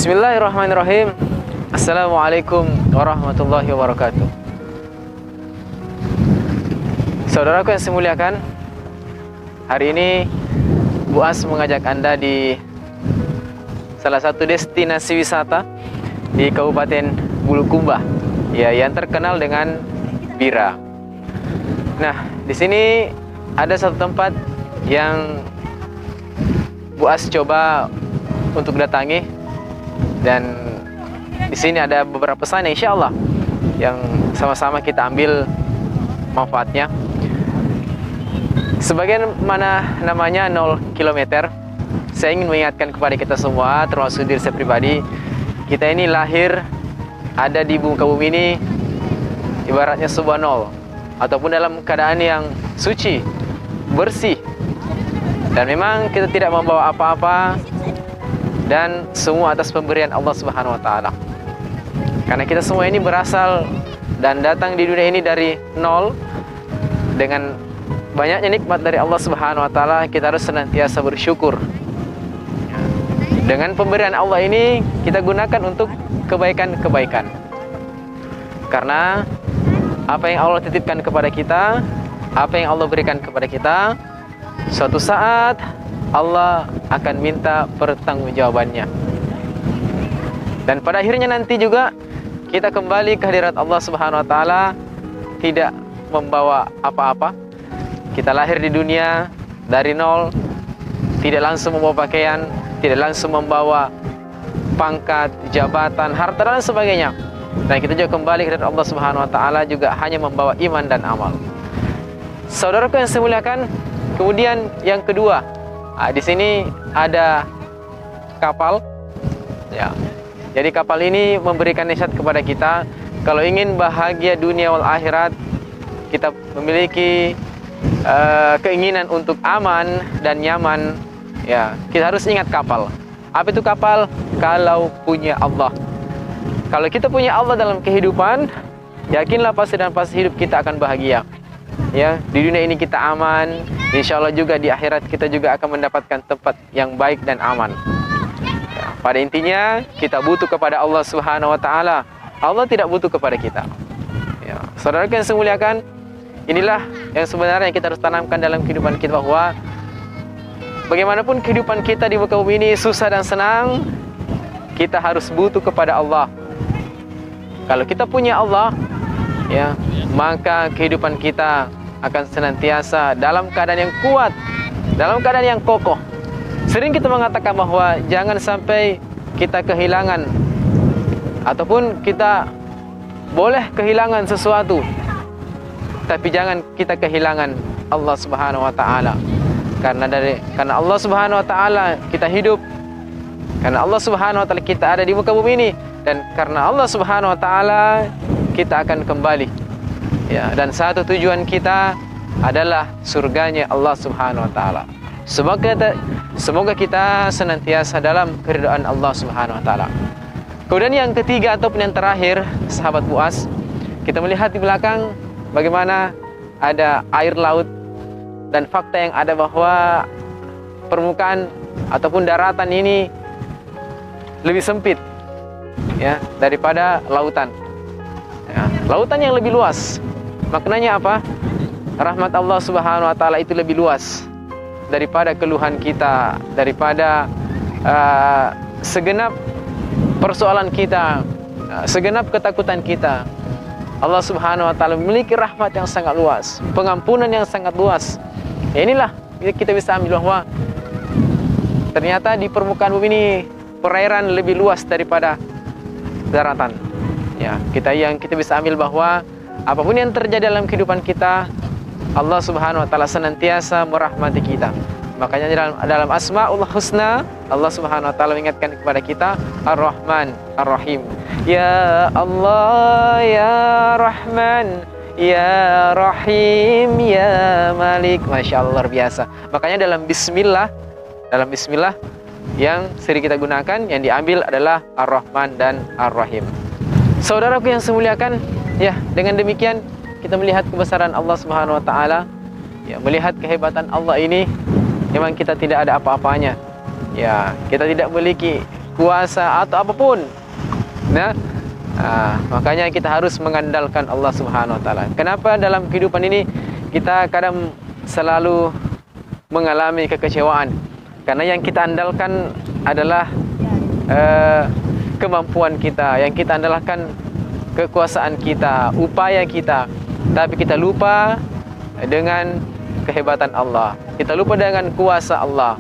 Bismillahirrahmanirrahim. Assalamualaikum warahmatullahi wabarakatuh. Saudaraku yang saya muliakan, hari ini Bu As mengajak Anda di salah satu destinasi wisata di Kabupaten Bulukumba, ya, yang terkenal dengan bira. Nah, di sini ada satu tempat yang Bu As coba untuk datangi, dan di sini ada beberapa pesan insya Allah yang sama-sama kita ambil manfaatnya. Sebagaimana namanya 0 km, saya ingin mengingatkan kepada kita semua, termasuk diri saya pribadi, kita ini lahir ada di muka bumi ini ibaratnya sebuah nol, ataupun dalam keadaan yang suci, bersih, dan memang kita tidak membawa apa-apa, dan semua atas pemberian Allah Subhanahu wa Ta'ala. Karena kita semua ini berasal dan datang di dunia ini dari nol, dengan banyaknya nikmat dari Allah Subhanahu wa Ta'ala, kita harus senantiasa bersyukur. Dengan pemberian Allah ini kita gunakan untuk kebaikan-kebaikan. Karena apa yang Allah titipkan kepada kita, apa yang Allah berikan kepada kita, suatu saat Allah akan minta pertanggungjawabannya. Dan pada akhirnya nanti juga kita kembali ke hadirat Allah Subhanahu wa Ta'ala tidak membawa apa-apa. Kita lahir di dunia dari nol, tidak langsung membawa pakaian, tidak langsung membawa pangkat, jabatan, harta dan sebagainya. Dan kita juga kembali ke hadirat Allah Subhanahu wa Ta'ala juga hanya membawa iman dan amal. Saudaraku yang saya muliakan, kemudian yang kedua, di sini ada kapal, ya. Jadi kapal ini memberikan nasihat kepada kita, kalau ingin bahagia dunia wal akhirat, kita memiliki keinginan untuk aman dan nyaman, ya, kita harus ingat kapal. Apa itu kapal? Kalau punya Allah. Kalau kita punya Allah dalam kehidupan, yakinlah pasti dan pasti hidup kita akan bahagia. Ya, di dunia ini kita aman, insya Allah juga di akhirat kita juga akan mendapatkan tempat yang baik dan aman. Ya, pada intinya kita butuh kepada Allah Subhanahu wa Ta'ala. Allah tidak butuh kepada kita. Ya, saudara yang saya muliakan, inilah yang sebenarnya kita harus tanamkan dalam kehidupan kita, bahwa bagaimanapun kehidupan kita di muka bumi ini susah dan senang, kita harus butuh kepada Allah. Kalau kita punya Allah, ya, maka kehidupan kita akan senantiasa dalam keadaan yang kuat, dalam keadaan yang kokoh. Sering kita mengatakan bahwa jangan sampai kita kehilangan, ataupun kita boleh kehilangan sesuatu, tapi jangan kita kehilangan Allah Subhanahu wa Ta'ala. Karena Allah Subhanahu wa Ta'ala kita hidup, karena Allah Subhanahu wa Ta'ala kita ada di muka bumi ini, dan karena Allah Subhanahu wa Ta'ala kita akan kembali. Ya, dan satu tujuan kita adalah surganya Allah Subhanahu wa Ta'ala. Semoga kita senantiasa dalam keridhaan Allah Subhanahu wa Ta'ala. Kemudian yang ketiga ataupun yang terakhir, sahabat Bu As, kita melihat di belakang bagaimana ada air laut, dan fakta yang ada bahwa permukaan ataupun daratan ini lebih sempit, ya, daripada lautan. Ya, lautan yang lebih luas. Maknanya apa? Rahmat Allah Subhanahu wa Ta'ala itu lebih luas daripada keluhan kita, daripada segenap persoalan kita, segenap ketakutan kita. Allah Subhanahu wa Ta'ala memiliki rahmat yang sangat luas, pengampunan yang sangat luas. Ya, inilah kita bisa ambil bahwa ternyata di permukaan bumi ini perairan lebih luas daripada daratan. Ya, kita bisa ambil bahwa apapun yang terjadi dalam kehidupan kita, Allah Subhanahu wa Ta'ala senantiasa merahmati kita. Makanya dalam Asmaul Husna, Allah Subhanahu wa Ta'ala mengingatkan kepada kita Ar-Rahman Ar-Rahim. Ya Allah, ya Rahman, ya Rahim, ya Malik. Masya Allah, luar biasa. Makanya dalam Bismillah yang sering kita gunakan, yang diambil adalah Ar-Rahman dan Ar-Rahim. Saudaraku yang saya muliakan, ya, dengan demikian kita melihat kebesaran Allah Subhanahu wa Ta'ala, ya, melihat kehebatan Allah ini. Memang kita tidak ada apa-apanya, ya, kita tidak memiliki kuasa atau apapun. Nah, makanya kita harus mengandalkan Allah Subhanahu wa taala. Kenapa dalam kehidupan ini kita kadang selalu mengalami kekecewaan? Karena yang kita andalkan adalah kemampuan kita, yang kita andalkan kekuasaan kita, upaya kita. Tapi kita lupa dengan kehebatan Allah. Kita lupa dengan kuasa Allah.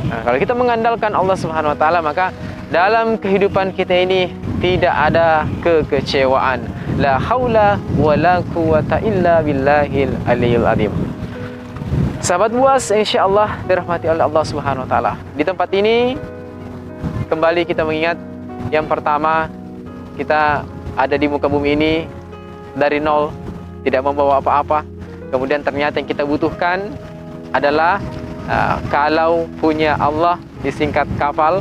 Kalau kita mengandalkan Allah Subhanahu wa taala, maka dalam kehidupan kita ini tidak ada kekecewaan. La haula wala quwata illa billahil aliyil azim. Sahabat Buas, insyaallah dirahmati oleh Allah Subhanahu wa taala. Di tempat ini kembali kita mengingat yang pertama, kita ada di muka bumi ini dari nol, tidak membawa apa-apa. Kemudian ternyata yang kita butuhkan adalah kalau punya Allah di singkat kapal,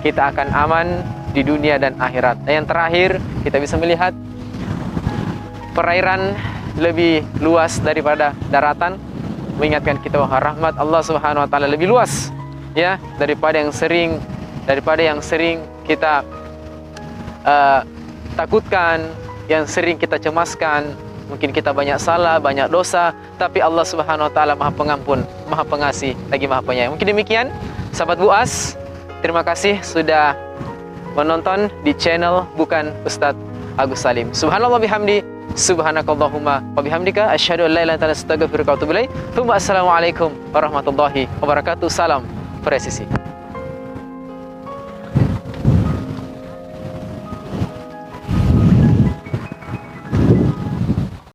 kita akan aman di dunia dan akhirat. Dan yang terakhir, kita bisa melihat perairan lebih luas daripada daratan, mengingatkan kita bahwa rahmat Allah Subhanahu wa taala lebih luas ya daripada yang sering kita takutkan, yang sering kita cemaskan. Mungkin kita banyak salah, banyak dosa, tapi Allah Subhanahu wa taala Maha Pengampun, Maha Pengasih, lagi Maha Penyayang. Mungkin demikian, sahabat Buas. Terima kasih sudah menonton di channel Bukan Ustadz Agus Salim. Subhanallah bihamdi, subhanakallahumma wa bihamdika, asyhadu an la ilaha illa anta, astaghfiruka wa atubu ilaik. Assalamualaikum warahmatullahi wabarakatuh. Salam presisi.